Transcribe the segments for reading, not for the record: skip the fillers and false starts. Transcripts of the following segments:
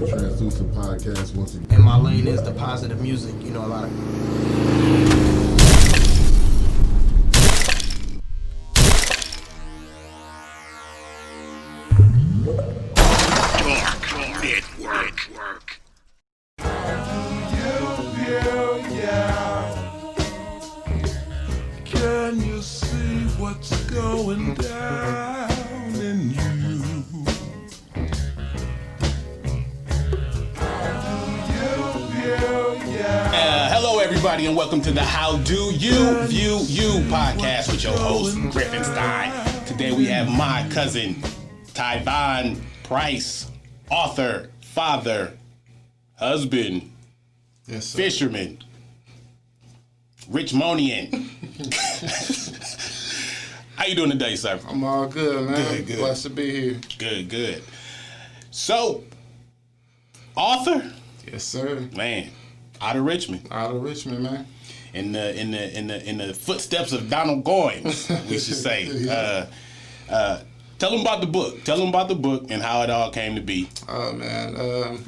Translucent Podcast once again. And my lane is the positive music. You know, a lot of... Network. Can you see what's going down in you? Hello, everybody, and welcome to the How Do You View You podcast with your host, Griffinstein. Today we have my cousin, Tyvon Price, author, father, husband, fisherman, Richmonian. How you doing today, sir? I'm all good, man. Good. Blessed to be here. Good. So, author? Yes, sir. Man, out of Richmond. Out of Richmond, man. In the footsteps of Donald Goines, we should say. Tell them about the book. Tell them about the book and how it all came to be. Oh, man.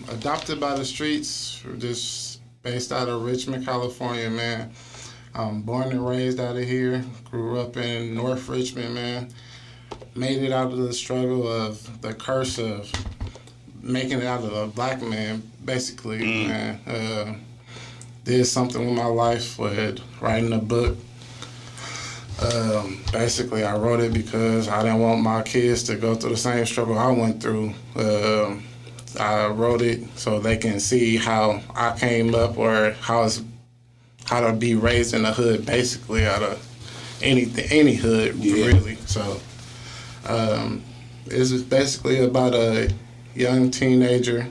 Adopted by the Streets, just based out of Richmond, California, man. Born and raised out of here. Grew up in North Richmond, man. Made it out of the struggle of the curse of making it out of a black man, basically, man. Did something with my life with writing a book. Basically, I wrote it because I didn't want my kids to go through the same struggle I went through. I wrote it so they can see how I came up, or how to be raised in the hood, basically, out of any hood, really. So it's basically about a young teenager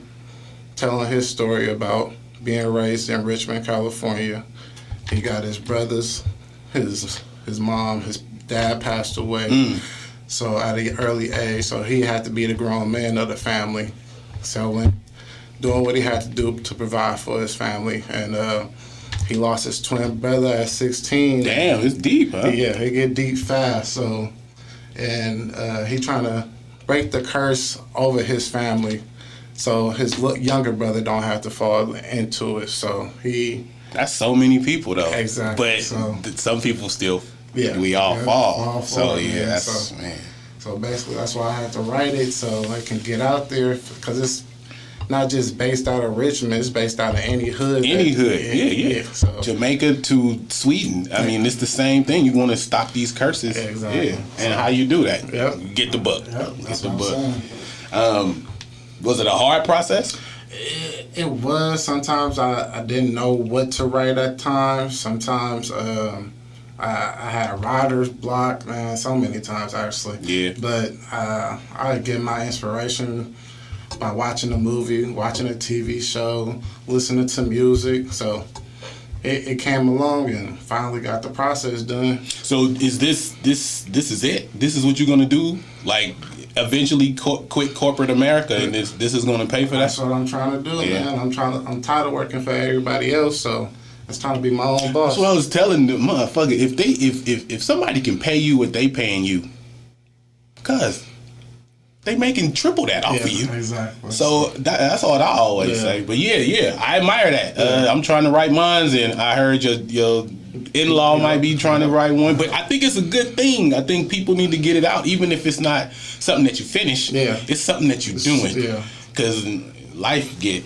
telling his story about being raised in Richmond, California. He got his brothers, his mom, his dad passed away. So at an early age, so he had to be the grown man of the family. So when doing what he had to do to provide for his family, and he lost his twin brother at 16. Damn, it's deep, huh? Yeah, it get deep fast. So, and he trying to break the curse over his family, so his younger brother don't have to fall into it. So that's so many people though. Exactly. But some people still. Yeah. We all fall. So man. that's man. So basically, that's why I had to write it, so I can get out there, because it's not just based out of Richmond, it's based out of any hood. Yeah. So Jamaica to Sweden. I mean, it's the same thing. You want to stop these curses. Exactly. Yeah. And how you do that? Yep. Get the book. Yep. Get That's the what I'm book. saying. Was it a hard process? It was. Sometimes I didn't know what to write at times. Sometimes I had a writer's block, man, so many times, actually. Yeah. But I get my inspiration by watching a movie, watching a TV show, listening to music. So it came along and finally got the process done. So is this is it? This is what you're gonna do? Like eventually quit corporate America, and this is gonna pay for that? That's what I'm trying to do, man. I'm tired of working for everybody else, so it's time to be my own boss. That's what I was telling the motherfucker. If somebody can pay you what they paying you, cause they making triple that off of you. Exactly. So that's all I always say. But yeah, I admire that. I'm trying to write mines, and I heard your in-law might be trying to write one. But I think it's a good thing. I think people need to get it out, even if it's not something that you finish. Yeah. It's something that you're doing. Yeah. Because life get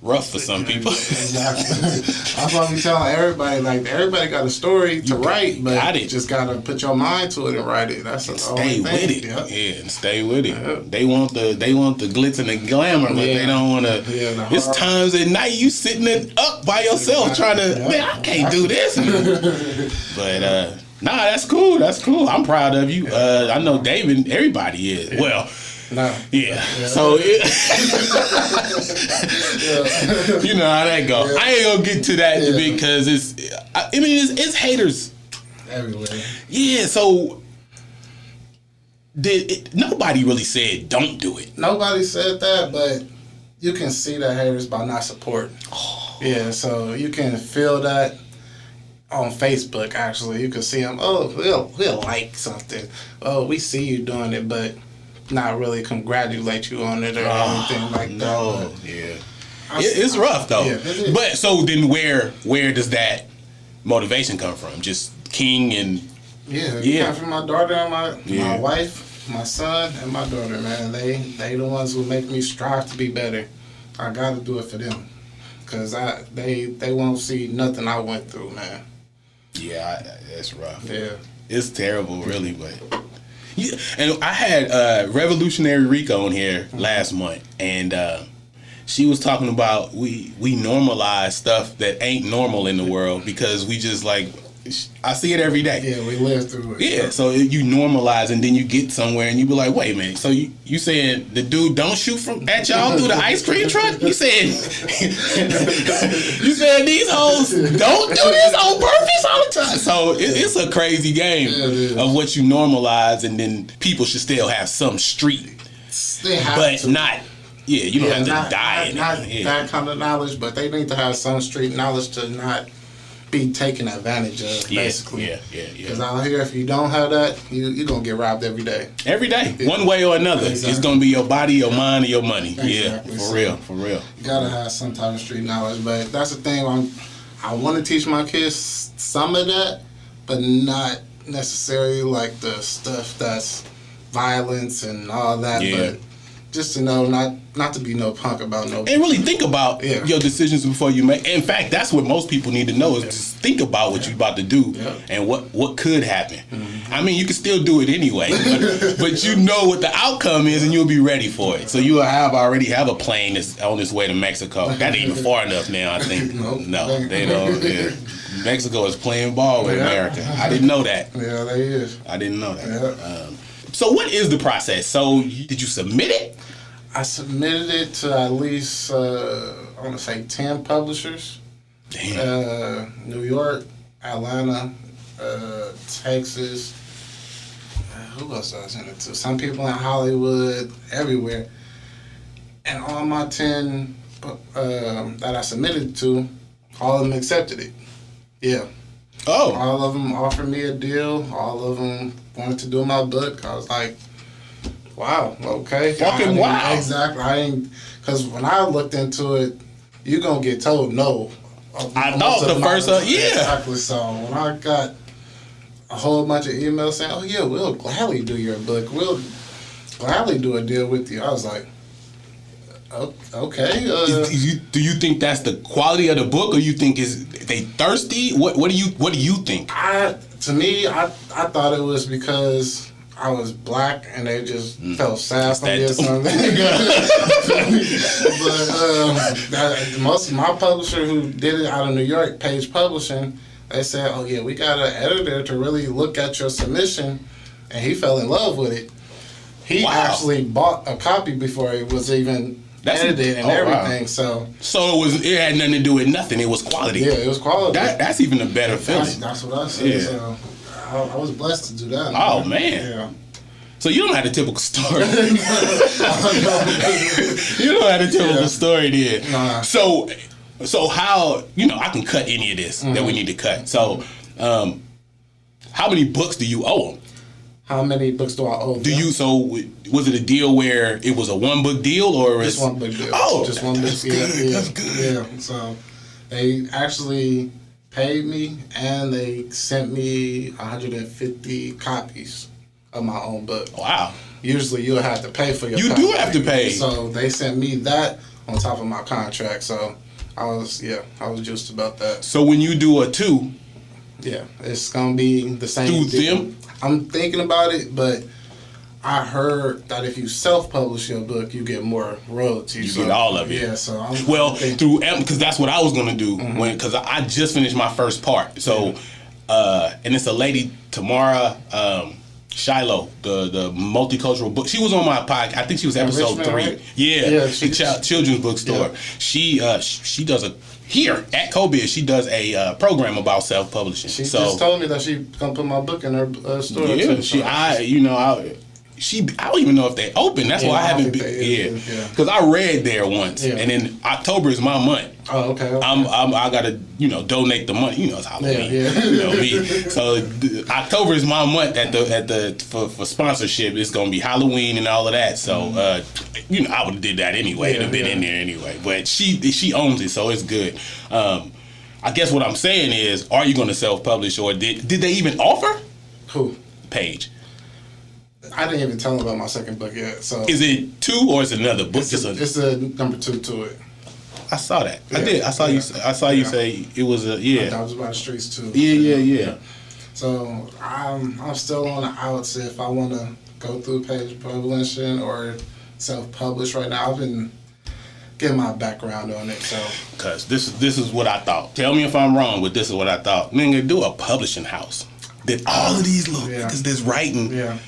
rough for some people. Exactly. That's why I'm telling everybody, like, everybody got a story to write, but you just gotta put your mind to it and write it. That's the only thing. Stay with it. Yep. Yeah, and stay with it. Yep. They want the glitz and the glamour, but they don't want to. It's times at night you sitting up by yourself trying to. Man, I can't do this. But nah, that's cool. That's cool. I'm proud of you. I know David. Everybody is. Well. No. Yeah. So, you know how that go. I ain't gonna get to that because it's haters everywhere. Yeah. So, nobody really said don't do it. Nobody said that, but you can see the haters by not supporting. Yeah. So you can feel that on Facebook. Actually, you can see them. Oh, we'll like something. Oh, we see you doing it, but not really congratulate you on it or anything like No, that. yeah. It's rough though. Yeah, it is. But so then where does that motivation come from? Just King and Yeah. Come from my daughter and Yeah. my wife, my son, and my daughter, man. They the ones who make me strive to be better. I got to do it for them. Because they won't see nothing I went through, man. yeah, it's rough. Yeah. It's terrible, really. But yeah, and I had Revolutionary Rico on here last month, and she was talking about we normalize stuff that ain't normal in the world because we just like. I see it every day. Yeah, we live through it. Yeah, so you normalize and then you get somewhere and you be like, wait a minute, so you saying the dude don't shoot at y'all through the ice cream truck? You saying you saying these hoes don't do this on purpose all the time? So it's a crazy game of what you normalize, and then people should still have some street, They have but to. not. Yeah, you don't have to die in not it. that kind of knowledge, but they need to have some street knowledge to not be taken advantage of, basically. Yeah. Because out here, if you don't have that, you're going to get robbed every day. Every day, one way or another. Exactly. It's going to be your body, your mind, or your money. Exactly. Yeah, for real. You got to have some type of street knowledge. But that's the thing. I want to teach my kids some of that, but not necessarily like the stuff that's violence and all that. Yeah. But just to know not to be no punk about no. And really think about Yeah. your decisions before you make. In fact, that's what most people need to know is just think about what you're about to do and what could happen. I mean, you can still do it anyway, but you know what the outcome is and you'll be ready for it. So you will already have a plane that's on its way to Mexico. That ain't even far enough now, I think. No, they don't. Yeah. Mexico is playing ball with America. I didn't know that. Yeah, they is. I didn't know that. Yeah. So what is the process? So did you submit it? I submitted it to at least, I want to say 10 publishers. Damn. New York, Atlanta, Texas. Who else I sent it to? Some people in Hollywood, everywhere. And all my 10 that I submitted to, all of them accepted it. Yeah. Oh. All of them offered me a deal. All of them wanted to do my book. I was like, wow, okay. Fucking wow. Exactly. Because when I looked into it, you're going to get told no. I thought the first, yeah. Exactly. So when I got a whole bunch of emails saying, oh, yeah, we'll gladly do your book. We'll gladly do a deal with you. I was like, okay. Do you think that's the quality of the book, or you think is they thirsty? What do you think? To me, I thought it was because I was black and they just felt sad for me or something. But most of my publisher who did it out of New York, Page Publishing, they said, oh yeah, we got an editor to really look at your submission, and he fell in love with it. He actually bought a copy before it was even edited and everything. Wow. So it had nothing to do with nothing. It was quality. Yeah, it was quality. That's even a better feeling. That's what I said. Yeah. So I was blessed to do that. Oh man. Yeah. So you don't have the typical story. You don't have the typical story there. Nah. So how, I can cut any of this that we need to cut. So how many books do you owe them? How many books do I owe them? So was it a deal where it was a one book deal or just one book deal? Oh, just one book. That's good. Yeah. So they actually paid me and they sent me 150 copies of my own book. Wow. Usually you'll have to pay for your You copy. do have to pay. So they sent me that on top of my contract. So I was juiced about that. So when you do a 2, yeah, it's gonna be the same through deal. them? I'm thinking about it, but I heard that if you self-publish your book, you get more royalties. You get all of it. Yeah, so I'm through because that's what I was gonna do because I just finished my first part. So, and it's a lady, Tamara Shiloh, the multicultural book. She was on my podcast. I think she was episode Richmond, 3. right? Yeah, she children's bookstore. Yeah. She does here at CoBiz. She does a program about self-publishing. She just told me that she gonna put my book in her store. Yeah, too, she so. I don't even know if they open. That's why I haven't been. Yeah. Because I read there once, and then October is my month. Oh, okay. I gotta donate the money. It's Halloween. Yeah. Me. So October is my month for sponsorship. It's gonna be Halloween and all of that. So I would have did that anyway. It'd have been in there anyway. But she owns it, so it's good. I guess what I'm saying is, are you gonna self-publish, or did they even offer? Who? Page. I didn't even tell him about my second book yet. So is it 2 or is it another book? It's a number 2 to it. I saw that. Yeah. I did. I saw you. I saw you say it was a I was about the streets too. Yeah. So I'm still on the outs if I want to go through page publishing or self-publish right now. I've been getting my background on it. So because this is what I thought. Tell me if I'm wrong, but this is what I thought. Nigga, do a publishing house. That all of these little niggas that's writing. Yeah.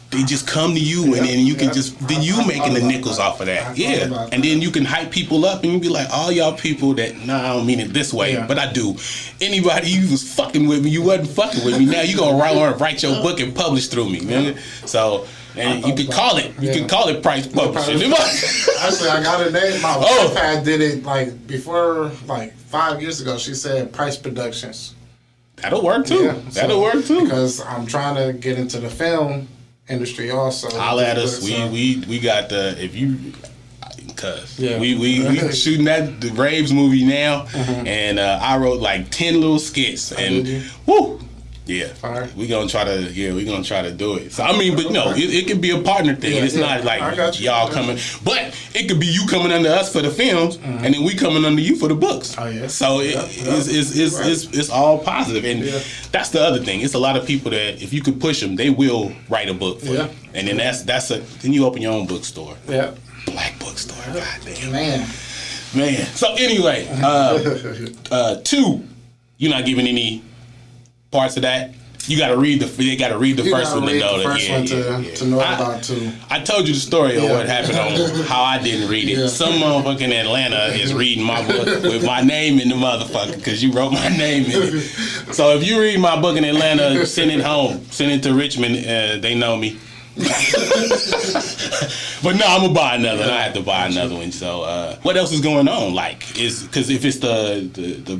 They just come to you and then you can then you making the nickels off of that. Yeah. And then you can hype people up and you be like, all y'all people that, I don't mean it this way, but I do. Anybody you was fucking with me, you wasn't fucking with me. Now you gonna write your book and publish through me, man. So, and you can call it. You can call it Price Publishing. Actually, I got a name. My wife did it before 5 years ago. She said Price Productions. That'll work too. Yeah, That'll work too. Because I'm trying to get into the film industry also. Holla at us. We got the we shooting the Raves movie now, and I wrote 10 little skits, and woo. Yeah, Fire. we gonna try to do it. So I mean, but no, it could be a partner thing. It's not like y'all coming, but it could be you coming under us for the films, and then we coming under you for the books. Oh yeah. So it's all positive, and that's the other thing. It's a lot of people that if you could push them, they will write a book for you, and then then you open your own bookstore. Yeah. Black bookstore. God damn. Man. So anyway, 2, you're not giving any parts of that. You got to read the first one to know that. To know about 2. I told you the story of what happened on how I didn't read it. Some motherfucker in Atlanta is reading my book with my name in the motherfucker because you wrote my name in it. So if you read my book in Atlanta, send it home. Send it to Richmond. They know me. But no, I'm gonna buy another one. I have to buy another one. So what else is going on? Because if it's the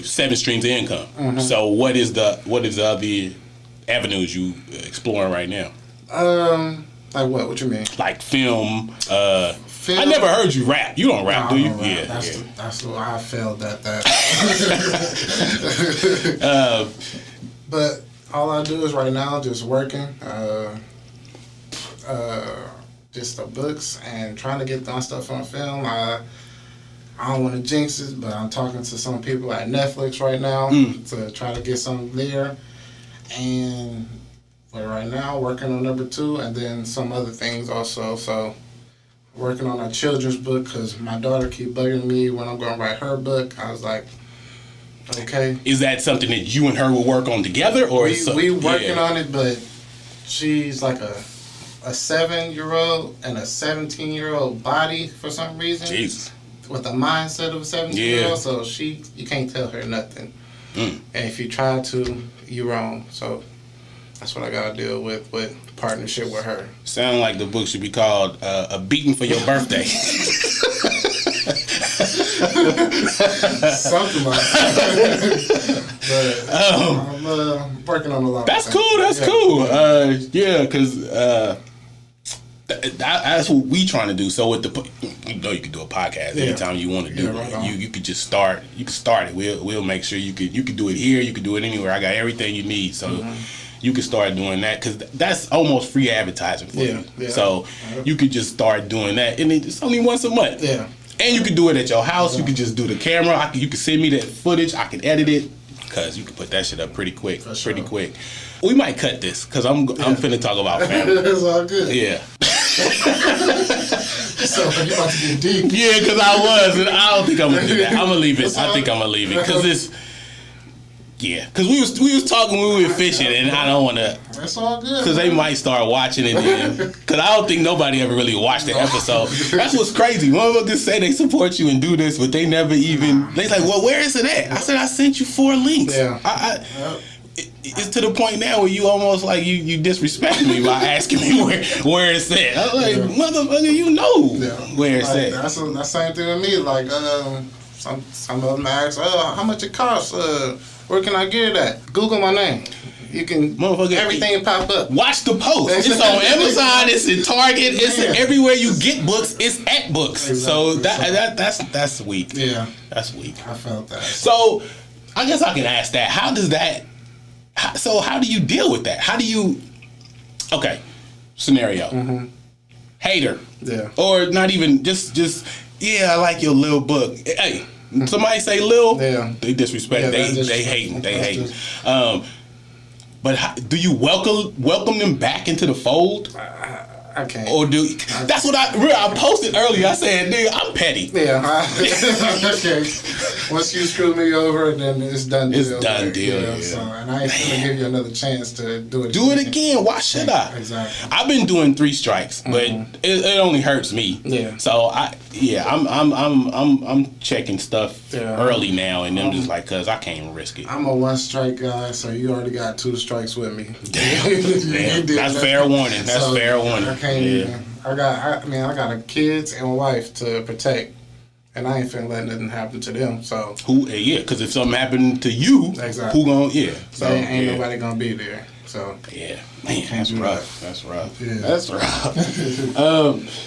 7 streams of income. So what is the other avenues you exploring right now? Like what? What you mean? Like film. I never heard you rap. You don't rap, do you? Yeah. That's what I failed at that. But all I do is right now just working, just the books and trying to get my stuff on film. I don't want to jinx it, but I'm talking to some people at Netflix right now to try to get something there. And but right now, working on number 2 and then some other things also. So working on a children's book because my daughter keep bugging me when I'm going to write her book. I was like, okay. Is that something that you and her will work on together, or we working on it? But she's like a 7-year-old and a 17-year-old body for some reason. Jesus. With the mindset of a 17-year-old, so you can't tell her nothing. And if you try to, you're wrong. So that's what I gotta deal with partnership with her. Sound like the book should be called "A Beating for Your Birthday." Something like that. But I'm working on a lot. That's cool. That's cool. Because. That's what we trying to do. So with you can do a podcast anytime you want to do it. You could just start. You can start it. We'll make sure you could do it here. You could do it anywhere. I got everything you need. So you can start doing that because that's almost free advertising for you. Yeah. So you could just start doing that, and it's only once a month. Yeah. And you could do it at your house. You could just do the camera. You could send me that footage. I can edit it because you can put that shit up pretty quick. Pretty quick. We might cut this because I'm finna talk about family. It's all good. Yeah. So you about to get deep? Yeah, because I was, and I don't think I'm gonna do that. I'm gonna leave it. I think I'm gonna leave it because it's. Yeah, because we was talking when we were fishing, and I don't want to. That's all good. Because they might start watching it then. Because I don't think nobody ever really watched the episode. That's what's crazy. Motherfuckers say they support you and do this, but they never even. They like, well, where is it at? I said I sent you 4 links. Yeah. it's to the point now where you almost like you disrespect me by asking me where it's at. I'm like, motherfucker, you know where it's at. That's the same thing with me. Like, some of them ask, how much it costs? Where can I get it at? Google my name. You can, everything pop up. Watch the post. It's on Amazon. It's in Target. It's everywhere you get books. It's at books. Exactly. So that's weak. Yeah, that's weak. I felt that. So I guess I can ask that. How does that? How do you deal with that? How do you? Okay, scenario. Hater. Yeah. Or not even just. Yeah, I like your little book. Hey, somebody say Lil. Yeah. They disrespect. They hate. But do you welcome them back into the fold? I can't. Or that's what I posted earlier. I said, nigga, I'm petty. Yeah. Okay. Once you screw me over, then it's done deal. It's done deal. Yeah. So, and I ain't gonna give you another chance to do it. Do it again. Why should I? Exactly. I've been doing 3 strikes, but it only hurts me. Yeah. So I'm checking stuff early now, and I'm just like, cause I can't even risk it. I'm a 1 strike guy, so you already got 2 strikes with me. Damn. That's fair warning. That's fair warning. I can't even. I got a kids and a wife to protect, and I ain't finna let nothing happen to them. So because if something happened to you, exactly. who gonna So ain't nobody gonna be there. So man, that's rough. That's rough. Yeah. That's rough.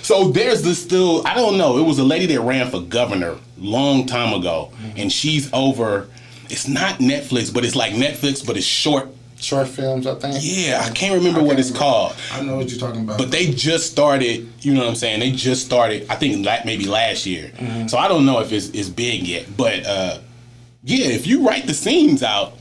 So there's this still. I don't know. It was a lady that ran for governor long time ago, and she's over. It's not Netflix, but it's like Netflix, but it's short films, I think. Yeah, I can't remember what it's called. I know what you're talking about. But they just started, you know what I'm saying? They just started, I think maybe last year. So I don't know if it's big yet. But if you write the scenes out,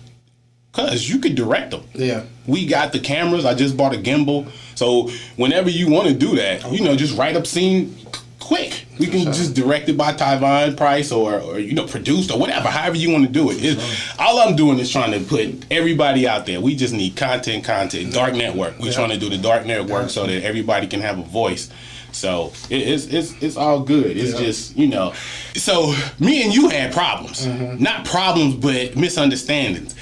cause you could direct them. Yeah. We got the cameras. I just bought a gimbal. So whenever you want to do that, just write up scene quick. We can just direct it by Tyvon Price or produced or whatever, however you want to do it. All I'm doing is trying to put everybody out there. We just need content. Dark network. We're trying to do the dark network so that everybody can have a voice. So it's all good. It's just, So me and you had problems. Not problems, but misunderstandings.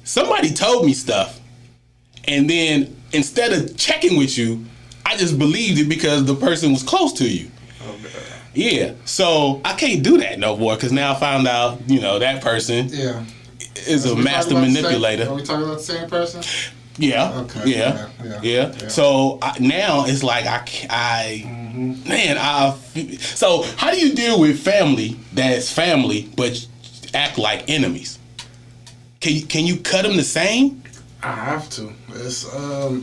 Somebody told me stuff, and then instead of checking with you, I just believed it because the person was close to you. Yeah, so I can't do that no more because now I found out, that person is a master manipulator. Are we talking about the same person? Yeah. Okay. Yeah. So now it's like so how do you deal with family that's family but act like enemies? Can you cut them the same? I have to. It's I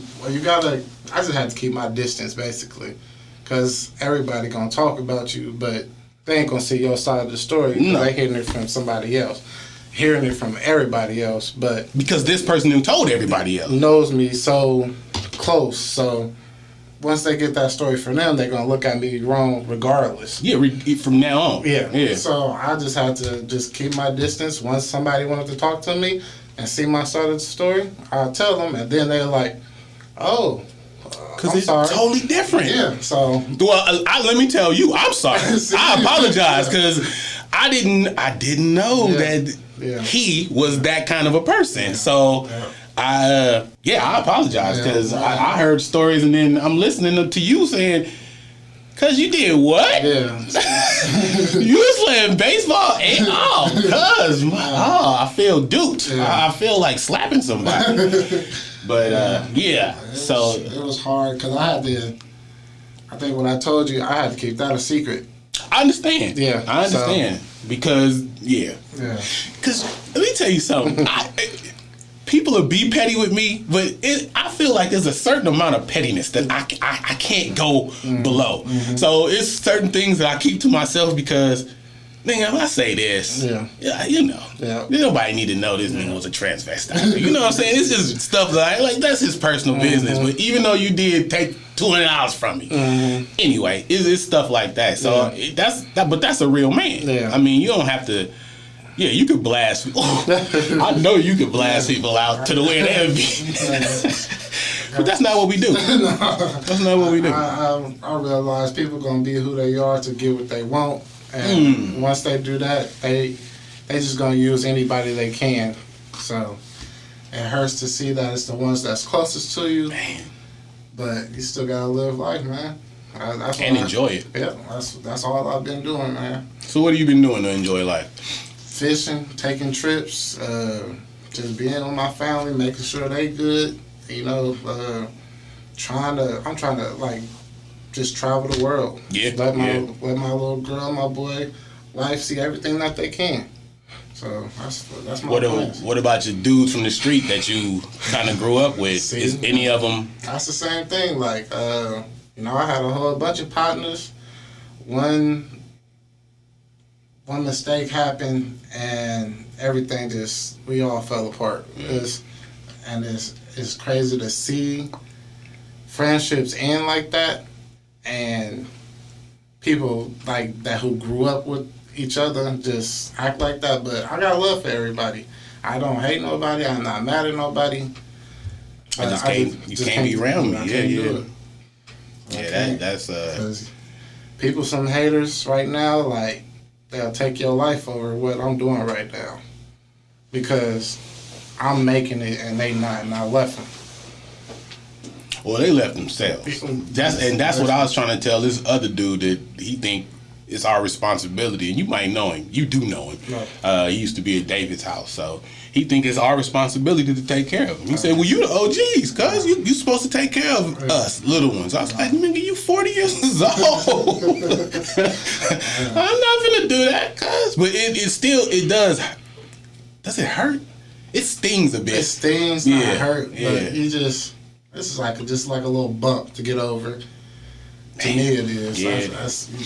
just have to keep my distance basically. Because everybody gonna talk about you, but they ain't gonna see your side of the story because they hearing it from somebody else, hearing it from everybody else. But because this person who told everybody else knows me so close, so once they get that story from them, they're gonna look at me wrong regardless. Yeah, from now on. Yeah. So I just had to just keep my distance. Once somebody wanted to talk to me and see my side of the story, I'll tell them, and then they're like, "Oh." Because it's totally different. Yeah, so... Well, let me tell you, I'm sorry. I apologize because I didn't know that he was that kind of a person. Yeah. So, I apologize because I heard stories and then I'm listening to you saying, "Cuz you did what?" Yeah. You was playing baseball? I feel duped. Yeah. I feel like slapping somebody. But so it was hard because I think when I told you, I had to keep that a secret. I understand. Yeah, I understand because Because let me tell you something. People will be petty with me, but I feel like there's a certain amount of pettiness that I can't go below. So it's certain things that I keep to myself because. Nigga, if I say this, nobody need to know this nigga was a transvestite. You know what I'm saying? It's just stuff like that's his personal business. But even though you did take $200 from me, anyway, it's stuff like that. So but that's a real man. Yeah. I mean, you don't have to. Yeah, you could blast. I know you could blast people out to the way they be. But that's not what we do. That's not what we do. I realize people gonna be who they are to get what they want. And once they do that, they just gonna use anybody they can. So it hurts to see that it's the ones that's closest to you. Man. But you still gotta live life, man. That's And what enjoy it. Yeah, that's all I've been doing, man. So what have you been doing to enjoy life? Fishing, taking trips, just being with my family, making sure they good. You know, I'm trying to like just travel the world. Yeah, Let my little girl, my boy, life see everything that they can. So that's my plans. What about your dudes from the street that you kind of grew up with? See, Is any of them? That's the same thing. Like, you know, I had a whole bunch of partners. One mistake happened, and everything we all fell apart. It's crazy to see friendships end like that, and people like that who grew up with each other just act like that. But I got love for everybody. I don't hate nobody. I'm not mad at nobody. I just can't. You can't be around me. Yeah. That's 'Cause people, some haters right now, like they'll take your life over what I'm doing right now because I'm making it and they not, and I left them. Well, they left themselves. That's what I was trying to tell this other dude that he think it's our responsibility, and you might know him. You do know him. Right. He used to be at David's house, so he think it's our responsibility to take care of him. He said, "Well, you the OGs, cuz you supposed to take care of us little ones." I was like, "Nigga, you 40 years old. I'm not gonna do that, cuz." But it still does. Does it hurt? It stings a bit. It stings, not hurt, yeah. but you just this is just like a little bump to get over. To me, it is. Yeah. You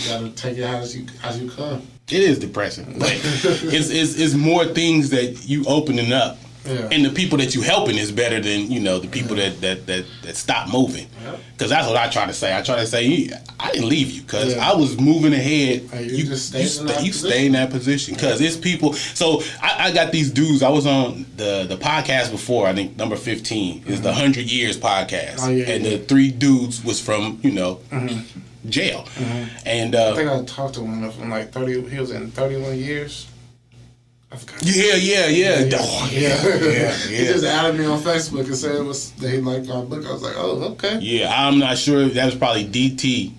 gotta take it as you come. It is depressing, but it's more things that you opening up, and the people that you helping is better than the people that stop moving. Because that's what I try to say. I try to say I didn't leave you because I was moving ahead. You just stay in that position because it's people. So I got these dudes. I was on the podcast before. I think number 15 is the 100 Years podcast, and the 3 dudes was from jail, and I think I talked to one of them like 30. He was in 31 years. I forgot. Yeah. He just added me on Facebook and said that he liked my book. I was like, oh, okay. Yeah, I'm not sure if that was probably DT.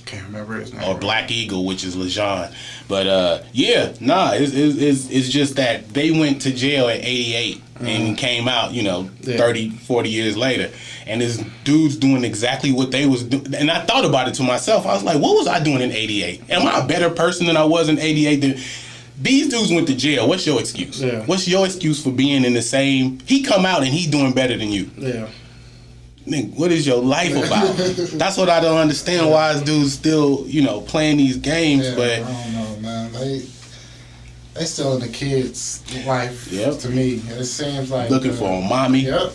Can't remember his name. Or Black Eagle, which is LeJean. But it's just that they went to jail at 88 and came out, 30, 40 years later. And this dude's doing exactly what they was doing. And I thought about it to myself. I was like, what was I doing in 88? Am I a better person than I was in 88? These dudes went to jail. What's your excuse? Yeah. What's your excuse for being in the same? He come out and he doing better than you. Yeah. Nigga, what is your life about? That's what I don't understand. Why is dudes still, playing these games? Yeah, but I don't know, man. They still in the kids' life. Yep. To me, it seems like looking for a mommy. Yep.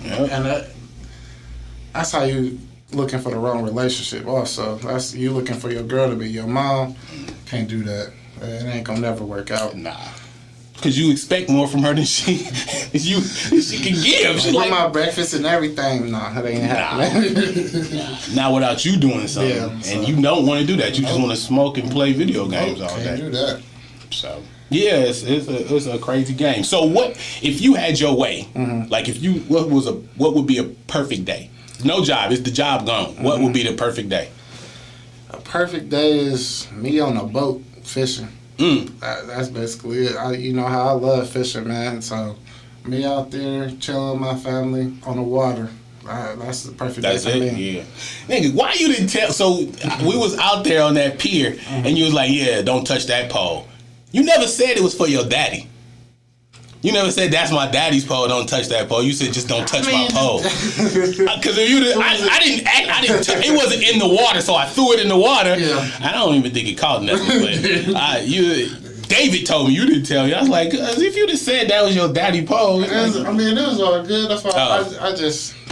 And that's how you looking for the wrong relationship. Also, that's you looking for your girl to be your mom. Can't do that. It ain't gonna never work out. Nah. Cause you expect more from her than she can give. She like my breakfast and everything. Nah, it ain't happening. Not without you doing something. Yeah, and you don't want to do that. You just want to smoke and play video games all day. Can't do that. So yeah, it's a crazy game. So what if you had your way? Like if you what would be a perfect day? No job. Is the job gone? What would be the perfect day? A perfect day is me on a boat fishing. That's basically it. You know how I love fishing, man. So me out there chilling with my family on the water. That's the perfect day for me. Yeah. Nigga, why you didn't tell? So we was out there on that pier, and you was like, "Yeah, don't touch that pole." You never said it was for your daddy. You never said that's my daddy's pole. Don't touch that pole. You said just don't touch my pole. Because if you, I didn't. It wasn't in the water, so I threw it in the water. Yeah. I don't even think it caught nothing. But David told me you didn't tell me. I was like, if you'd have said that was your daddy pole. It was all good. That's why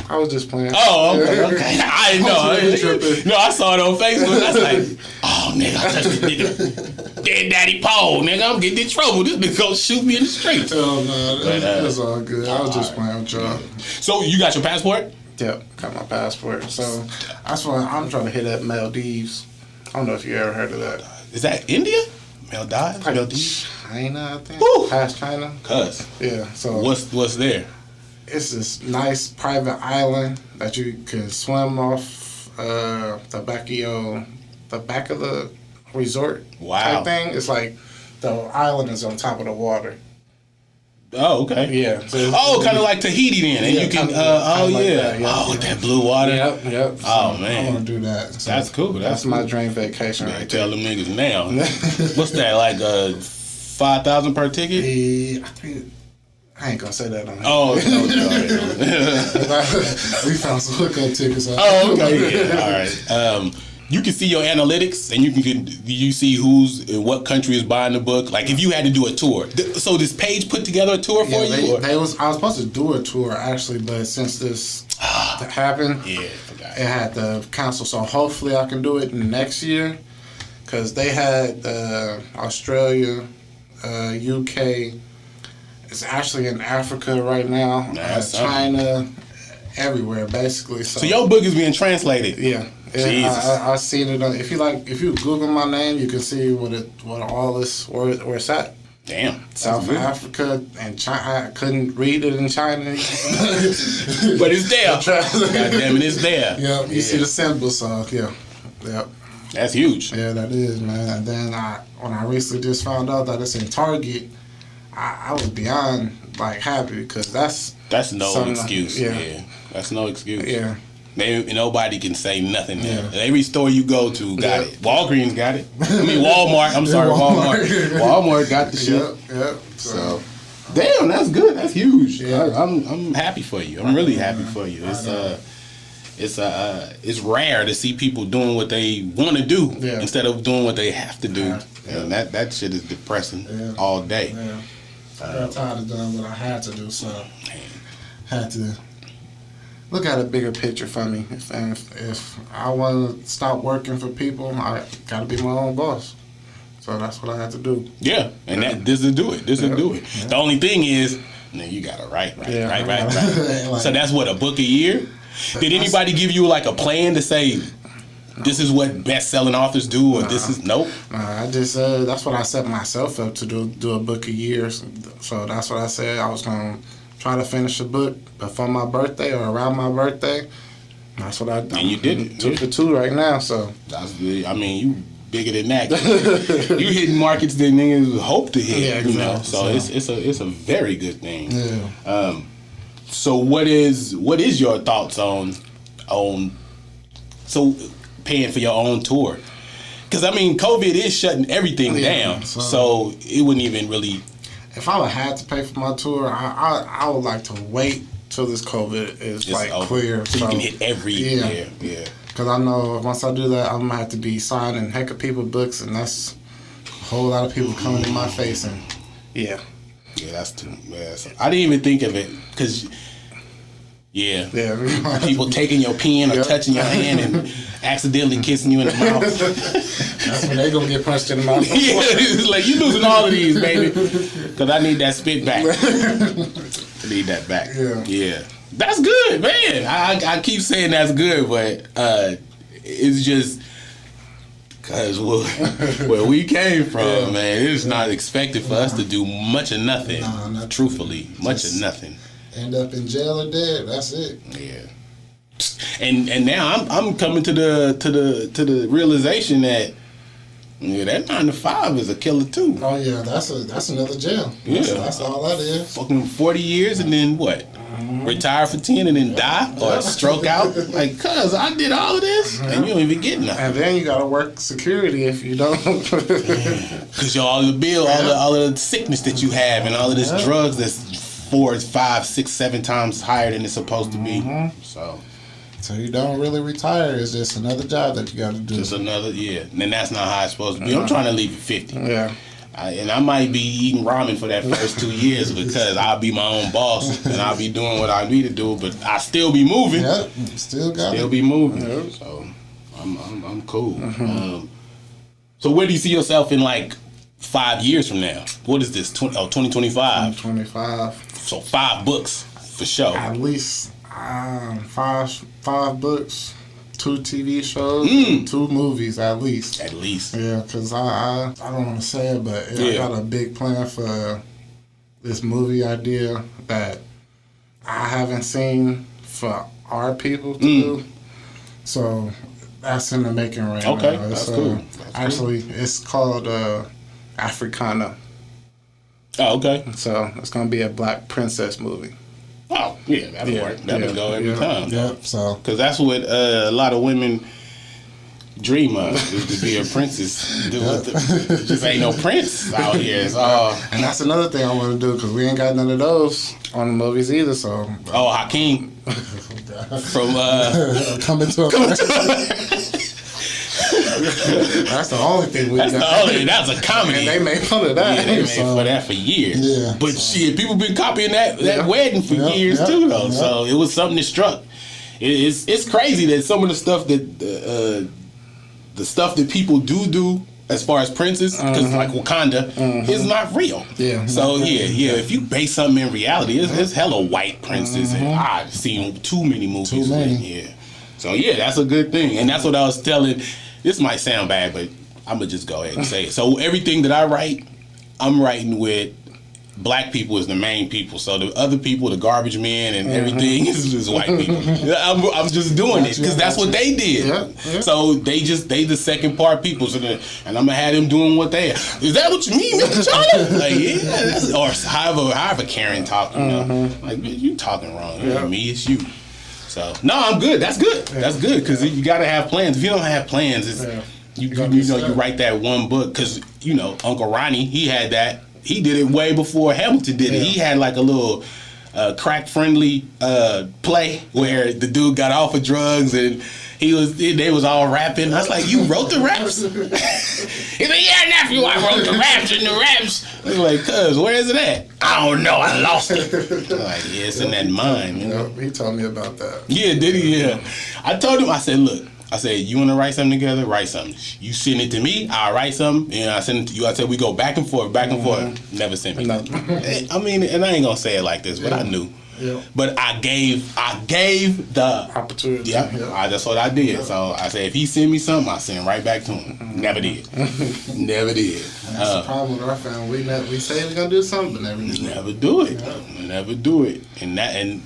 I was just playing. Oh, okay. I didn't know. No, I saw it on Facebook. I was like, oh, nigga, I touched the nigga. Dead daddy pole, nigga. I'm getting in trouble. This nigga gonna shoot me in the street. Oh, no. It was all good. I was just playing with y'all. So, you got your passport? Yep, got my passport. So, that's why I'm trying to hit up Maldives. I don't know if you ever heard of that. Is that India? Maldives? China, I think. Woo! Past China. Cuz. Yeah. So What's there? it's this nice private island that you can swim off the back of the resort Wow. type thing. It's like the island is on top of the water. Oh, okay. Yeah. So Oh, kind of like Tahiti then, and Yeah, you can. kinda like that, yeah, Oh, with yeah. that blue water. Yep. So Oh, man. I want to do that. So That's cool. That's my dream vacation Man, right tell there. them niggas now. What's that like? 5,000 per ticket? I think I ain't gonna say that on here. Oh, no. We found some hookup tickets. Oh, okay. Yeah. All right. You can see your analytics, and you see who's in what country is buying the book. Like if you had to do a tour, so this page put together a tour for you. I was supposed to do a tour actually, but since this happened, Yeah, forgot. it had to cancel. So hopefully I can do it next year, because they had Australia, UK. It's actually in Africa right now. That's China, everywhere basically. So your book is being translated. Yeah. Jesus. I seen it. If you Google my name, you can see where it's at. Damn. South Africa and China. I couldn't read it in China. But it's there. God damn it, it's there. Yeah, you see the symbol, so yeah. That's huge. Yeah, that is, man. And then when I recently just found out that it's in Target, I was beyond like happy, because that's no something excuse. Yeah. That's no excuse. Yeah. Nobody can say nothing there. Yeah. Every store you go to got it. Walgreens got it. I mean, Walmart. I'm sorry, Walmart. Walmart got the shit. Yep. So, damn, that's good. That's huge. Yeah. I'm happy for you. I'm really happy for you. It's rare to see people doing what they want to do instead of doing what they have to do. Yeah. And that shit is depressing all day. Yeah. I got tired of doing what I had to do, so had to look at a bigger picture for me. If I want to stop working for people, I got to be my own boss. So that's what I had to do. Yeah, and this will do it. Yeah. The only thing is, you got to write. Like, So that's what, a book a year? Did anybody give you like a plan to say, this is what best-selling authors do, or this is nope? I just that's what I set myself up to do a book a year. So that's what I said. I was going to try to finish a book before my birthday or around my birthday. That's what I did. And you did it. 2 for 2 right now. So That's good. I mean, you bigger than that. You hitting markets that niggas hope to hit. Yeah, exactly. You know? So it's a very good thing. yeah. So what is your thoughts on paying for your own tour? Because I mean, COVID is shutting everything down, so it wouldn't even really. If I would have to pay for my tour, I would like to wait till this COVID is like over. clear, so you can hit every year. Yeah. Because I know once I do that, I'm gonna have to be signing heck of people books, and that's a whole lot of people coming in my face, and yeah, That's too. Yeah, so I didn't even think of it because. Yeah. People taking your pen or touching your hand and accidentally kissing you in the mouth. That's when they gonna get punched in the mouth. Yeah, it's like, you losing all of these, baby. Because I need that spit back. I need that back. Yeah. That's good, man. I keep saying that's good, but it's just because where we came from, man, it's not expected for us to do much of nothing. Not truthfully, much of nothing. End up in jail or dead. That's it. Yeah. And now I'm coming to the realization that that 9 to 5 is a killer too. Oh yeah, that's another jail. Yeah, that's all that is. Fucking 40 years and then what? Retire for 10 and then die or stroke out? Like, cuz I did all of this and you don't even get nothing. And then you gotta work security if you don't. Because all the bill, all of the sickness that you have and all of this drugs that's 4, 5, 6, 7 times higher than it's supposed to be. So you don't really retire. It's just another job that you got to do. Just another, and that's not how it's supposed to be. I'm trying to leave at 50. Yeah. And I might be eating ramen for that first 2 years because I'll be my own boss and I'll be doing what I need to do, but I still be moving. Yep, still be moving. Yep. So I'm cool. So where do you see yourself in like 5 years from now? What is this? 2025. 25. So 5 books for sure. At least 5 books, 2 TV shows, 2 movies at least. At least. Yeah, because I don't want to say it, but I got a big plan for this movie idea that I haven't seen for our people to do. So that's in the making right now. Okay, that's cool. Actually, it's called Africana. Oh, okay. So it's going to be a black princess movie. Oh, yeah, that'll work. That'll go every time. Yep, so. Because that's what a lot of women dream of, is to be a princess. Just ain't no prince out here. And that's another thing I want to do, because we ain't got none of those on the movies either, so. Oh, Hakeem. From Coming to a That's the only thing we got. That's a comedy. And they made fun of that. Yeah, they made for that for years. Yeah. But shit, people been copying that wedding for years too, though. So it was something that struck. It's crazy that some of the stuff that the stuff that people do as far as princes, because like Wakanda is not real. Yeah. So if you base something in reality, it's hella white princes, and I've seen too many movies. Yeah. So yeah, that's a good thing, and that's what I was telling. This might sound bad, but I'm gonna just go ahead and say it. So everything that I write, I'm writing with black people as the main people. So the other people, the garbage men and everything, is just white people. I'm just doing it because that's what they did. Yeah. So they the second part people. So and I'm gonna have them doing what they. Is that what you mean, Mr. Charlie? Like that's, or however Karen talk. You know, like you talking wrong. It ain't me, it's you. So no, I'm good. That's good. That's good because you got to have plans. If you don't have plans, it's, you write that one book because Uncle Ronnie, he had that. He did it way before Hamilton did it. He had like a little crack friendly play where the dude got off of drugs and they was all rapping. I was like, you wrote the raps? He's like, yeah, nephew, I wrote the raps and the raps. I was like, cuz, where is it at? I don't know, I lost it. I'm like, yeah, it's in that mind. He told me about that. Yeah, did he? Yeah. I told him, I said, look, you want to write something together? Write something. You send it to me, I'll write something, and I send it to you. I said, we go back and forth. Never sent me nothing. I mean, and I ain't going to say it like this, but I knew. Yeah. But I gave the opportunity. Yeah. That's what I did. Yeah. So I said, if he send me something, I send right back to him. Never did. Never did. That's the problem with our family. We say we're gonna do something, but never do it. Never do it. Yeah. Never do it. And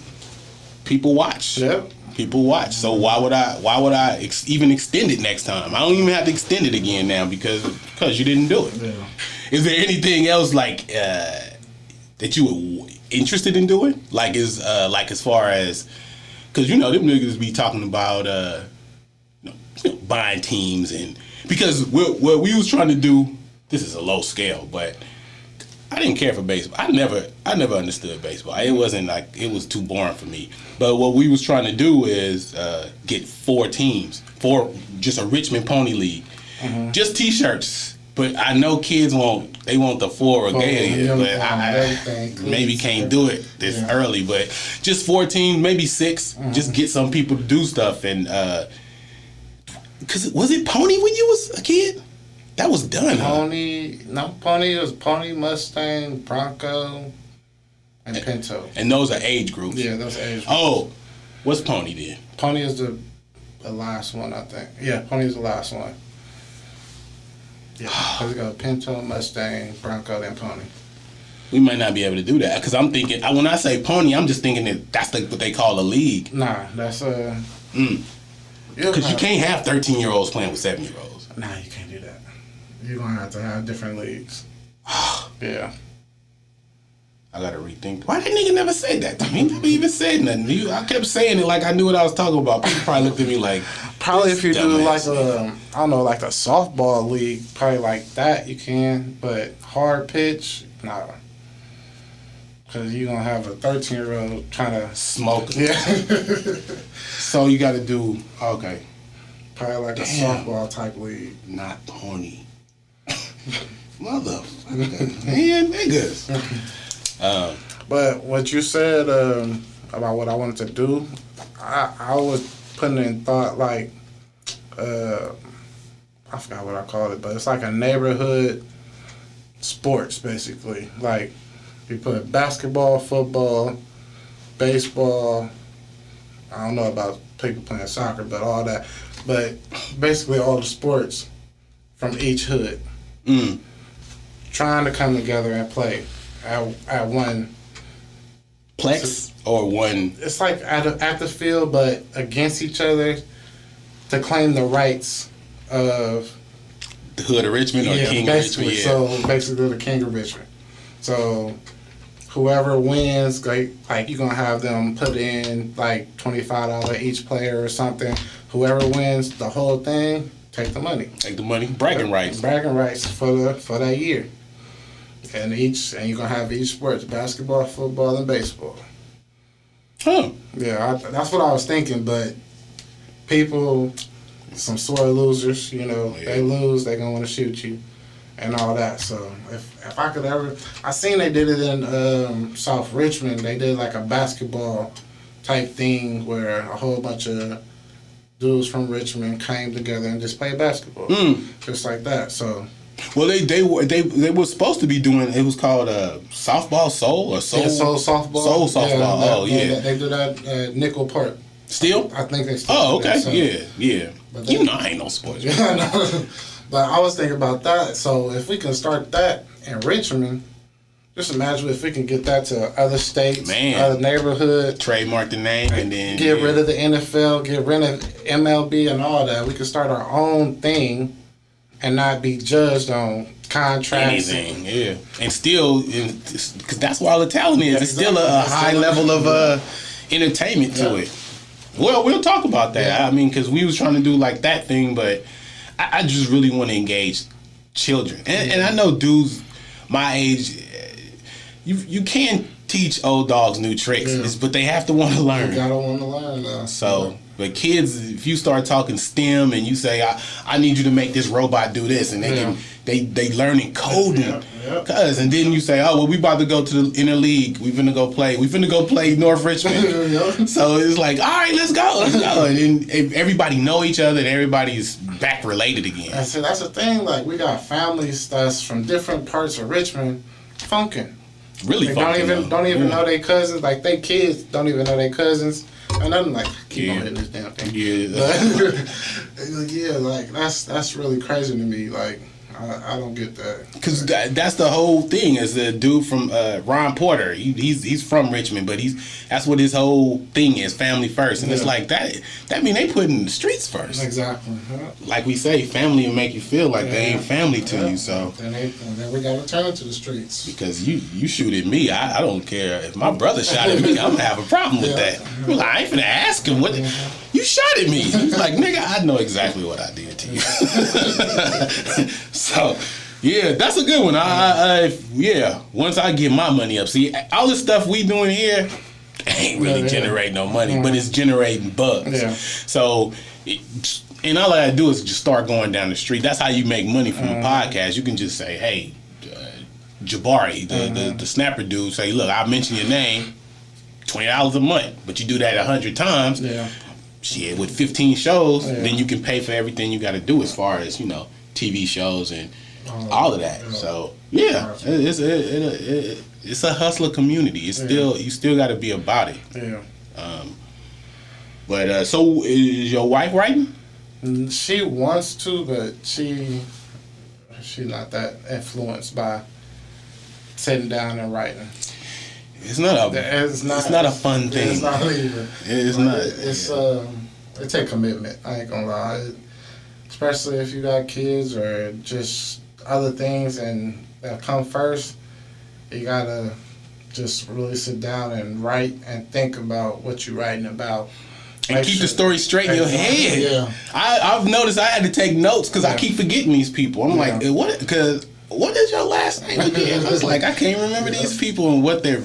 people watch. Yep. People watch. So why would I even extend it next time? I don't even have to extend it again now because you didn't do it. Yeah. Is there anything else like that you were interested in doing? Like as far as, because them niggas be talking about buying teams, and because what we was trying to do, this is a low scale, but I didn't care for baseball. I never understood baseball. It wasn't like, it was too boring for me. But what we was trying to do is get 4 teams for just a Richmond Pony League, just T-shirts. But I know kids want the 4 regalia, but I maybe can't do it this early. But just 14, maybe 6, just get some people to do stuff. And because was it Pony when you was a kid? That was done. Pony, no Pony. It was Pony, Mustang, Bronco, and Pinto. And those are age groups. Yeah, those are age groups. Oh, what's Pony then? Pony is the last one, I think. Yeah, Pony is the last one. Yeah, we got Pinto, Mustang, Bronco, then Pony. We might not be able to do that because I'm thinking, when I say Pony, I'm just thinking that's what they call a league. Nah, that's because you can't have 13-year-olds playing with 7-year-olds. Nah, you can't do that. You're gonna have to have different leagues. Yeah. I gotta rethink. Why that nigga never said that to me? Never even said nothing. I kept saying it like I knew what I was talking about. People probably looked at me like, probably if you do like like a softball league, probably like that you can, but hard pitch, nah. Because you're gonna have a 13-year-old trying to smoke. Yeah. So you gotta do, okay. Probably like a softball type league. Not Pony. Motherfucker. Man, niggas. But what you said about what I wanted to do, I was putting in thought like, I forgot what I called it, but it's like a neighborhood sports basically. Like you put basketball, football, baseball. I don't know about people playing soccer, but all that. but basically all the sports from each hood trying to come together and play at one Plex or one. It's like at the field, but against each other to claim the rights of The hood of Richmond or King of Richmond. Yeah. So basically the King of Richmond. So whoever wins, like you're gonna have them put in like $25 each player or something. Whoever wins the whole thing, take the money. Take the money. Bragging rights. Bragging rights for that year. And you're gonna have each sport: basketball, football, and baseball. Huh. Yeah, that's what I was thinking, but people, some sore losers, they lose, they gonna want to shoot you and all that. So if I could ever, I seen they did it in South Richmond. They did like a basketball type thing where a whole bunch of dudes from Richmond came together and just played basketball, just like that. So. Well, they were supposed to be doing. It was called softball soul or soul. Yeah, soul softball. Soul softball. They do that at Nickel Park. Still? I think they still. Oh, do okay. that, Yeah. But I ain't no sports. But I was thinking about that. So if we can start that in Richmond, just imagine if we can get that to other states, other neighborhoods. Trademark the name and then get rid of the NFL, get rid of MLB and all that. We can start our own thing. And not be judged on contracts. Anything, yeah. And still, because that's where all the talent is. It's still a high level of entertainment to it. Well, we'll talk about that. Yeah. I mean, because we was trying to do like that thing, but I just really want to engage children. And I know dudes my age, you can teach old dogs new tricks, but they have to want to learn. You gotta want to learn, though. So... But kids, if you start talking STEM and you say, I need you to make this robot do this, and they learning coding. Cause, and then you say, oh, well, we about to go to the inner league. We finna go play North Richmond. So it's like, all right, let's go. And then everybody know each other and everybody's back related again. And so that's the thing. Like, we got families that's from different parts of Richmond funking. Really they funking. don't even know their cousins. Like, they kids don't even know their cousins. And I'm like, keep on hitting this damn thing. Yeah, like that's really crazy to me. Like, I don't get that. Because that's the whole thing. Is the dude from Ron Porter. He's from Richmond, but that's what his whole thing is: family first. And it's like that. That mean they put in the streets first. Exactly. Yeah. Like we say, family will make you feel like they ain't family to you. So then we gotta turn to the streets. Because you shoot at me, I don't care if my brother shot at me. I'm gonna have a problem with that. I'm like, I ain't finna ask him what you shot at me. He's like, nigga, I know exactly what I did to you. So, yeah, that's a good one. Once I get my money up. See, all the stuff we doing here ain't really generating no money, but it's generating bugs. Yeah. So, and all I gotta do is just start going down the street. That's how you make money from a podcast. You can just say, hey, Jabari, the snapper dude, say, look, I mentioned your name, $20 a month, but you do that 100 times. Yeah. Shit, with 15 shows, then you can pay for everything you got to do as far as, TV shows and all of that. So it's a hustler community. It's still you still got to be about it. Yeah. But so is your wife writing? She wants to, but she's not that influenced by sitting down and writing. It's not a fun thing. It's not either. It's not. It take commitment. I ain't gonna lie. Especially if you got kids or just other things and that come first, you gotta just really sit down and write and think about what you're writing about. And keep the story straight in your head. Yeah. I've noticed I had to take notes because I keep forgetting these people. I'm like, what is your last name again? I was like, I can't remember these people and what they're...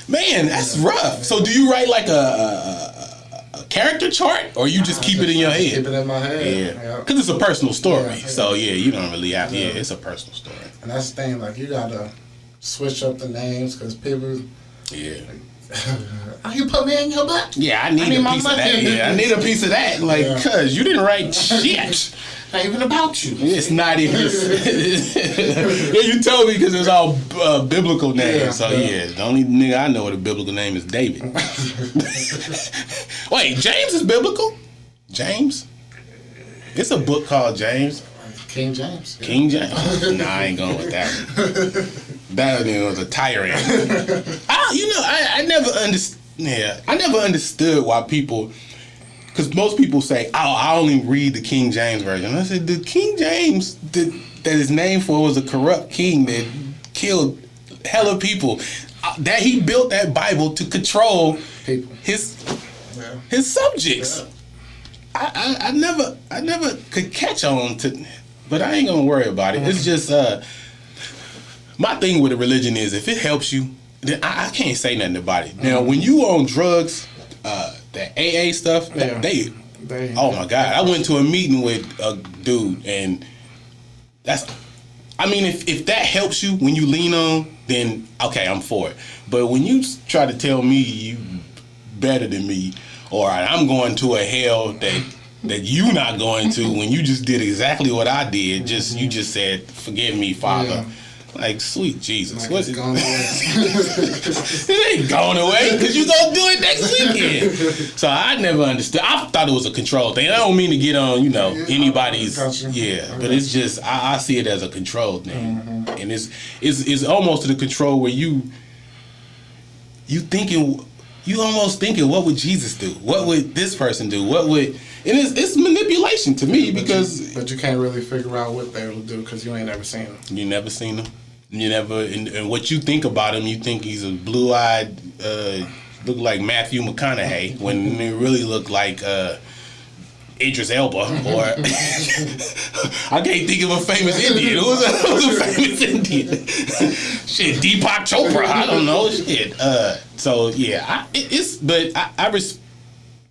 Man, that's rough. So do you write like a character chart, or you just keep it in your head? Keep it in my head. Yeah, because it's a personal story. So you don't really have. Yeah, it's a personal story. And that's the thing. Like, you gotta switch up the names because people. Yeah. You put me in your butt. Yeah, I need a piece of that. Yeah, I need a piece of that. Like, cause you didn't write shit. Not even about you. It's not even. Yeah, you told me because it's all biblical names. The only nigga I know with a biblical name is David. Wait, James is biblical? James? It's a book called James. King James. King James. Nah, I ain't going with that one. That one was a tyrant. I never understood. Yeah, I never understood why people. Because most people say, "Oh, I only read the King James version." I said, the King James that is named for was a corrupt king that killed hella people. That he built that Bible to control People. his subjects. Yeah. I never could catch on to, but I ain't gonna worry about it. It's just my thing with a religion is if it helps you, then I can't say nothing about it. Now, when you on drugs, that AA stuff, they oh my God, I went to a meeting with a dude, and I mean, if that helps you when you lean on, then okay, I'm for it. But when you try to tell me you better than me, or I'm going to a hell that you not going to when you just did exactly what I did, you just said, "Forgive me, Father." Yeah. Like, sweet Jesus. Like what's it's it? gone away. It ain't going away because you gonna do it next weekend. So I never understood. I thought it was a control thing. I don't mean to get on, anybody's. Yeah, but it's just I see it as a control thing, and it's almost to the control where you almost thinking, what would Jesus do? What would this person do? What would? And it's manipulation to me because. But you can't really figure out what they will do because you ain't never seen them. You never seen them. You never, and what you think about him, you think he's a blue-eyed, look like Matthew McConaughey, when he really look like Idris Elba, or I can't think of a famous Indian. Who's a famous Indian? Shit, Deepak Chopra. I don't know. Shit. So yeah, I respect.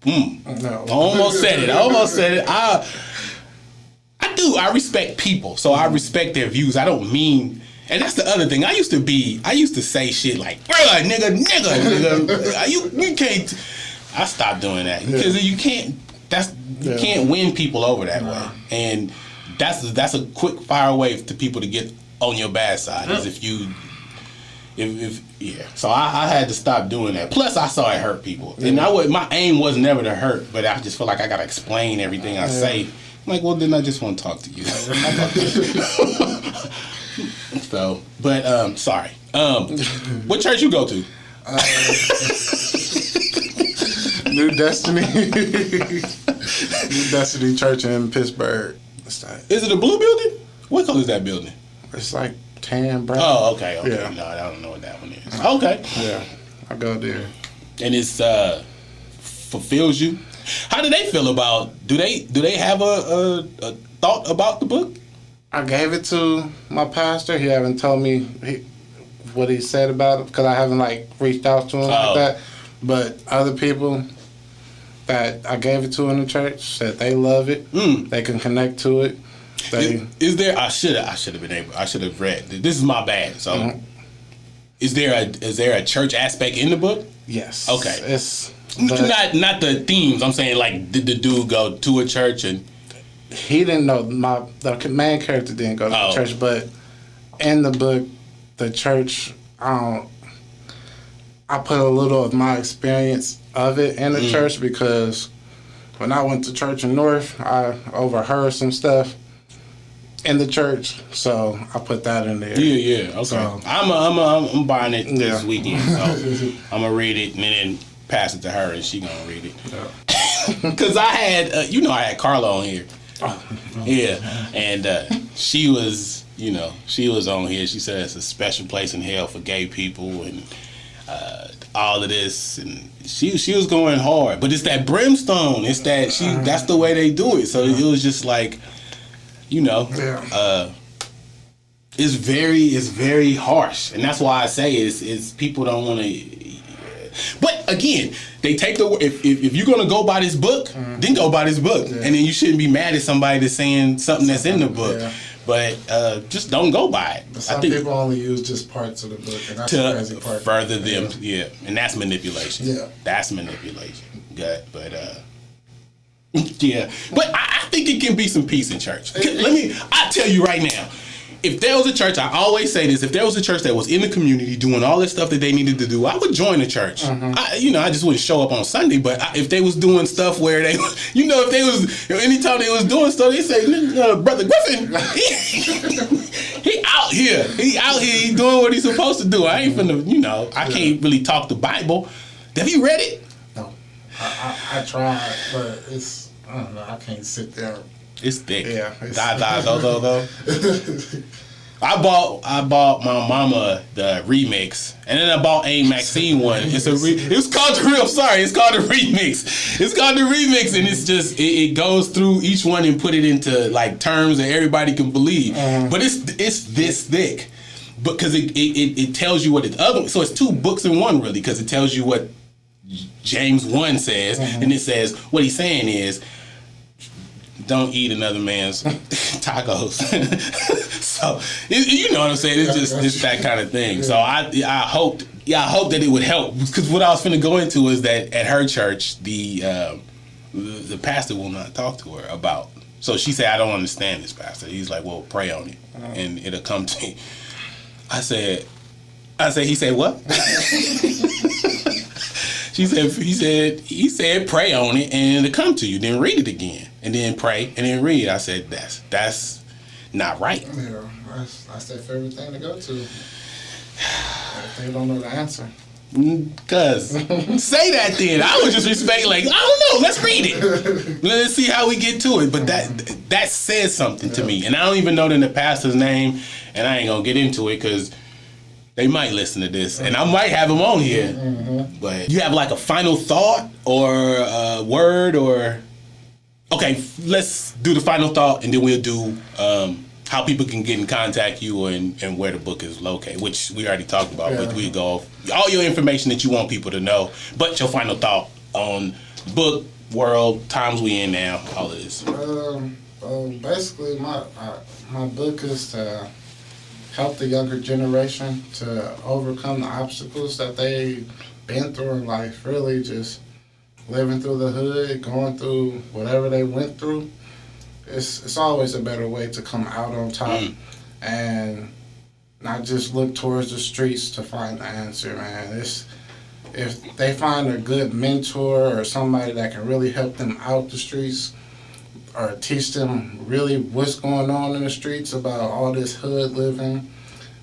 No. I almost said it. I respect people, so I respect their views. I don't mean. And that's the other thing. I used to say shit like, bruh, nigga. You can't. I stopped doing that because you can't. You can't win people over that way. And that's a quick fire way to people to get on your bad side. Is So I had to stop doing that. Plus, I saw it hurt people, and my aim was never to hurt, but I just feel like I gotta explain everything I say. I'm like, well, then I just want to talk to you. So, but sorry. What church you go to? New Destiny. New Destiny Church in Pittsburgh. Is it a blue building? What color is that building? It's like tan, brown. Oh, okay. Yeah. No, I don't know what that one is. Okay. Yeah, I go there. And it's fulfills you. How do they feel about? Do they have a thought about the book? I gave it to my pastor. He haven't told me what he said about it because I haven't reached out to him like that. But other people that I gave it to in the church said they love it. They can connect to it. Is there? I should have been able. I should have read. This is my bad. So, is there a church aspect in the book? Yes. Okay. It's not the themes. I'm saying did the dude go to a church and? He didn't know. The main character didn't go to the church, but in the book, the church, I put a little of my experience of it in the church because when I went to church in North, I overheard some stuff in the church, so I put that in there. Yeah. Okay. So, I'm buying it this weekend, so I'm gonna read it and then pass it to her, and she gonna read it. Because I had Carla on here. Yeah, and she was on here. She said it's a special place in hell for gay people and all of this, and she was going hard. But it's that brimstone. It's that that's the way they do it. So it was just like, it's very harsh, and that's why I say is people don't want to. But again, they take if you're gonna go by this book, then go by this book, and then you shouldn't be mad at somebody that's saying something that's in the book. Yeah. But just don't go by it. But some people only use just parts of the book, and that's the crazy part. Further them, and that's manipulation. Yeah, that's manipulation. Good, but yeah, but I think it can be some peace in church. I tell you right now, if there was a church, I always say this, if there was a church that was in the community doing all this stuff that they needed to do, I would join the church. I just wouldn't show up on Sunday, but if they was doing stuff where they, if they was, anytime they was doing stuff, they say, Brother Griffin, he out here. He doing what he's supposed to do. I ain't finna, I can't really talk the Bible. Have you read it? No. I tried, but I don't know, I can't sit there. It's thick. Yeah. Go. I bought my mama the remix, and then I bought A Maxine one. It's called the remix. It's called the remix, and it's just it goes through each one and put it into like terms that everybody can believe. But it's this thick, because it tells you what it's other. So it's 2 books in one, really, because it tells you what James 1 says, and it says what he's saying is, don't eat another man's tacos. So you know what I'm saying? It's just that kind of thing. So I hope that it would help, because what I was finna go into is that at her church the pastor will not talk to her about. So she said, I don't understand this, pastor. He's like, well, pray on it and it'll come to you. I said, he said what? He said, pray on it and it'll come to you. Then read it again, and then pray, and then read. I said, that's not right. Yeah, that's their favorite thing to go to. If they don't know the answer. Cuz, say that then. I would just respect, like, I don't know, let's read it. Let's see how we get to it. But that says something to me. And I don't even know the pastor's name, and I ain't gonna get into it, because they might listen to this, and I might have them on here. But you have like a final thought or a word, or okay, let's do the final thought, and then we'll do how people can get in contact you and where the book is located, which we already talked about. But we go off all your information that you want people to know, but your final thought on the book, world, times we in now, all of this. Basically, my book is to help the younger generation to overcome the obstacles that they've been through in life. Really, just living through the hood, going through whatever they went through. It's always a better way to come out on top and not just look towards the streets to find the answer, man. If they find a good mentor or somebody that can really help them out the streets, or teach them really what's going on in the streets about all this hood living,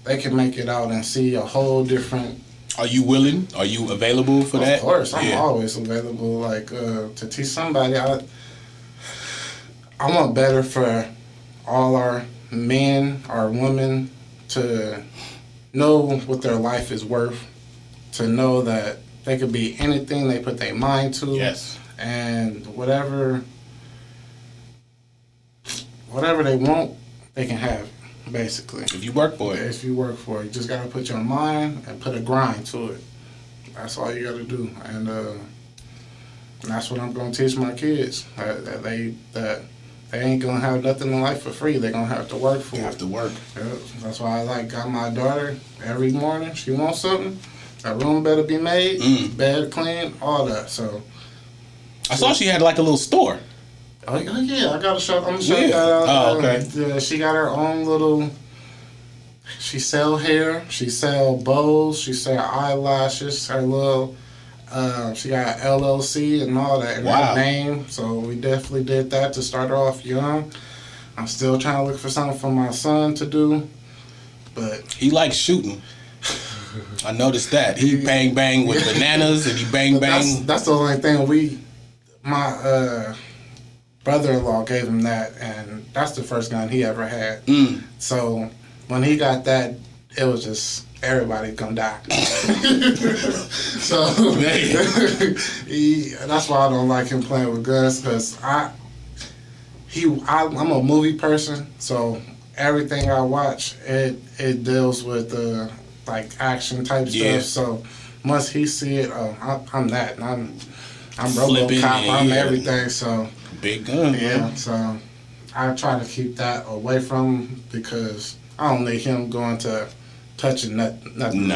they can make it out and see a whole different. Are you willing? Are you available for that? Of course, I'm always available. Like to teach somebody. I want better for all our men, our women, to know what their life is worth, to know that they could be anything they put their mind to. Yes. And whatever they want, they can have it, basically. If you work for it. If you work for it. You just got to put your mind and put a grind to it. That's all you got to do. And that's what I'm going to teach my kids. That they ain't going to have nothing in life for free. They're going to have to work for it. You have to work. Yeah, that's why I got my daughter every morning. She wants something. That room better be made, bed clean, all that. So I saw she had like a little store. Oh yeah, I got to show. I'm gonna show you that. Oh, okay. Yeah, she got her own little. She sell hair. She sell bows. She sell eyelashes. Her little. She got LLC and all that in her name. So we definitely did that to start her off young. I'm still trying to look for something for my son to do, but he likes shooting. I noticed that he bang with bananas and he bang. That's the only thing my brother-in-law gave him that, and that's the first gun he ever had. So when he got that, it was just everybody gonna die. So that's why I don't like him playing with guns, because I'm a movie person, so everything I watch it deals with like action type stuff. So once he see it, I'm that, and I'm RoboCop, I'm everything. So big gun, man. So I try to keep that away from him, because I don't need him going to touching nothing.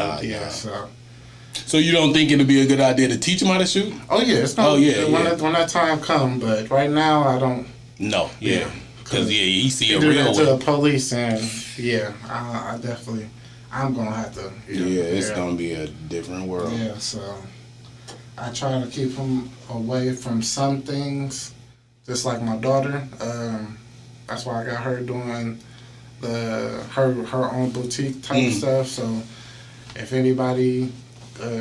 So you don't think it'd be a good idea to teach him how to shoot? Oh yeah, it's not. When that time comes, but right now I don't. No, yeah. Because you see a do real that to the one. police, and I definitely, I'm gonna have to. It's gonna be a different world. Yeah, so I try to keep him away from some things, just like my daughter. That's why I got her doing her own boutique type stuff. So if anybody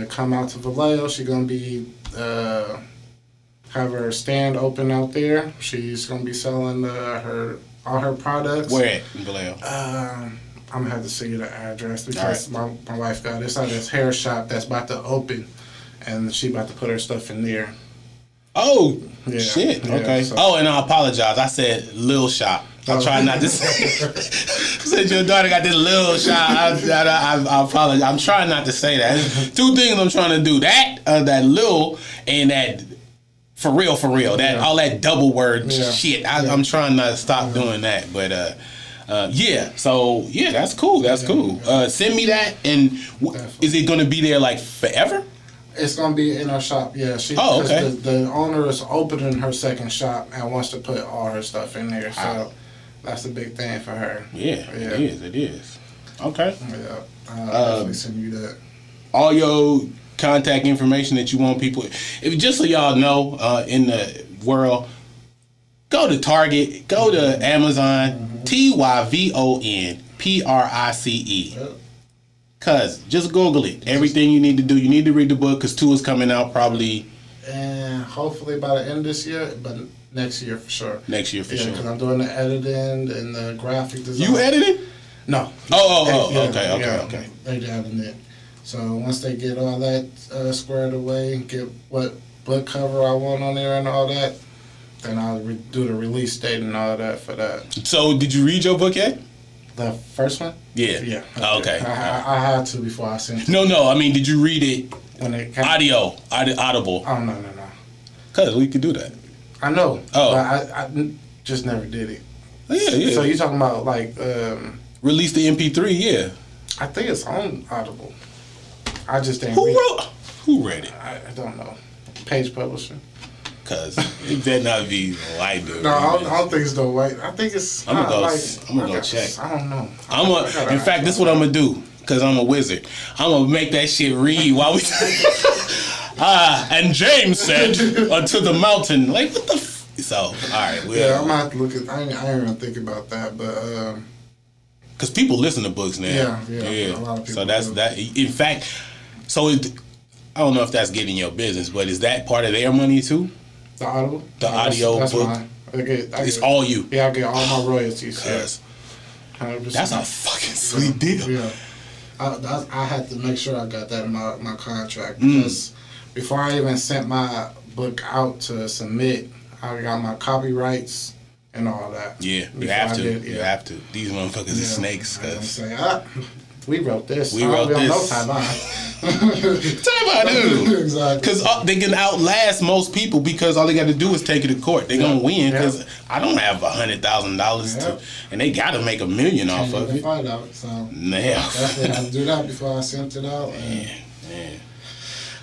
come out to Vallejo, she's gonna be have her stand open out there. She's gonna be selling all her products. Where at in Vallejo? I'm gonna have to see you the address because my wife got this at this hair shop that's about to open, and she about to put her stuff in there. Oh, Yeah, shit. yeah, Okay. so- Oh, and I apologize. I said Lil Shop. I'm trying not to say. Said your daughter got this little shop. I apologize. I'm trying not to say that. Two things I'm trying to do. That Lil and that for real. That all that double word shit. I'm trying not to stop doing that. But so that's cool. That's cool. Send me that. And is it going to be there like forever? It's gonna be in her shop. Yeah, okay. The owner is opening her second shop and wants to put all her stuff in there. So that's a big thing for her. Yeah. It is. Okay. Yeah, I'll definitely send you that. All your contact information that you want people. Just so y'all know, in the world, go to Target, go to Amazon, Tyvon Price. Cuz, just Google it. Everything you need to do. You need to read the book because 2 is coming out probably. And hopefully by the end of this year, but next year for sure. Next year for sure. Because I'm doing the editing and the graphic design. You editing? No. Okay. They editing it. So once they get all that squared away, get what book cover I want on there and all that, then I'll do the release date and all that for that. So, did you read your book yet? The first one? Yeah. Yeah. Okay. I had to before I sent it. No. I mean, did you read it When it came. audible? Oh, no. Cuz we could do that. I know. Oh. But I just never did it. Yeah. So you talking about like, Release the MP3, yeah. I think it's on Audible. I just didn't read it. Who read it? I don't know. Page publisher. Cuz it better not be white dude. No, I don't think it's the white. I think it's. I'm gonna go check. I don't know. In fact, this is what I'm gonna do. Cause I'm a wizard. I'm gonna make that shit read while we. And James said to the mountain, like what the. So all right, I'm gonna have to look at. I ain't even think about that, but. Cause people listen to books now. Yeah. A lot of people so that's do. that. In fact, I don't know if that's getting your business, but is that part of their money too? The Audible. The audio that's book. Mine. It's all you. Yeah, I get all my royalties. Cause 100%. that's a fucking sweet deal. Yeah. I had to make sure I got that in my contract because before I even sent my book out to submit, I got my copyrights and all that. Yeah, you have to. You have to. These motherfuckers are snakes. I Cause say, we wrote this. We wrote this. Don't know Tyvon. Tyvon, Exactly. Because they can outlast most people because all they got to do is take it to court. They're gonna win because I don't have $100,000 to, and they got to make $1 million off of it. Find out. So Yeah. definitely had to do that before I sent it out. Man.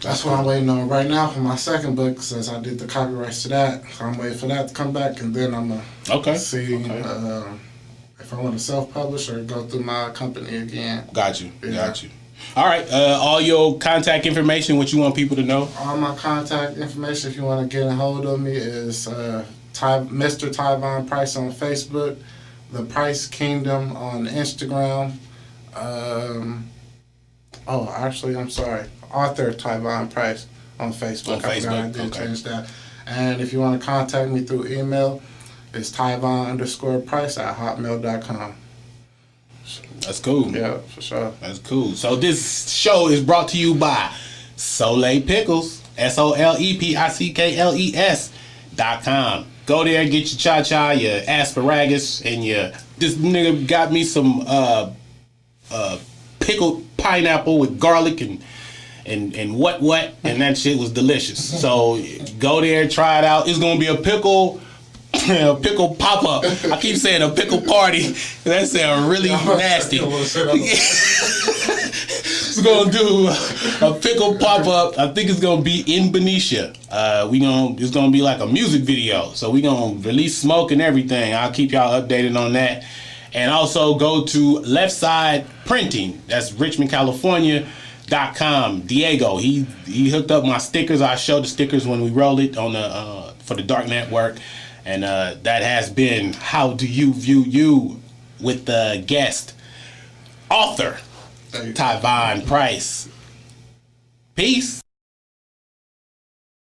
That's what I'm waiting on right now for my second book, since I did the copyrights to that. So I'm waiting for that to come back, and then I'm gonna see if I want to self-publish or go through my company again. Got you. All right. All your contact information, what you want people to know? All my contact information, if you want to get a hold of me, is Mr. Tyvon Price on Facebook, The Price Kingdom on Instagram. I'm sorry. Author Tyvon Price on Facebook. I forgot I did change that. And if you want to contact me through email, it's Tyvon_Price@hotmail.com. That's cool. Yeah, for sure. That's cool. So this show is brought to you by Soleil Pickles, SOLEPICKLES.com. Go there, get your cha-cha, your asparagus, and this nigga got me some pickled pineapple with garlic and what, and that shit was delicious. So go there, try it out. It's gonna be a pickle pop-up. I keep saying a pickle party. That sounds really nasty. It's gonna do a pickle pop up. I think it's gonna be in Benicia. It's gonna be like a music video. So we gonna release smoke and everything. I'll keep y'all updated on that. And also go to Left Side Printing. That's RichmondCalifornia.com. Diego, he hooked up my stickers. I showed the stickers when we rolled it on the for the Dark Network. And that has been How Do You View You with the guest author Tyvon Price. Peace.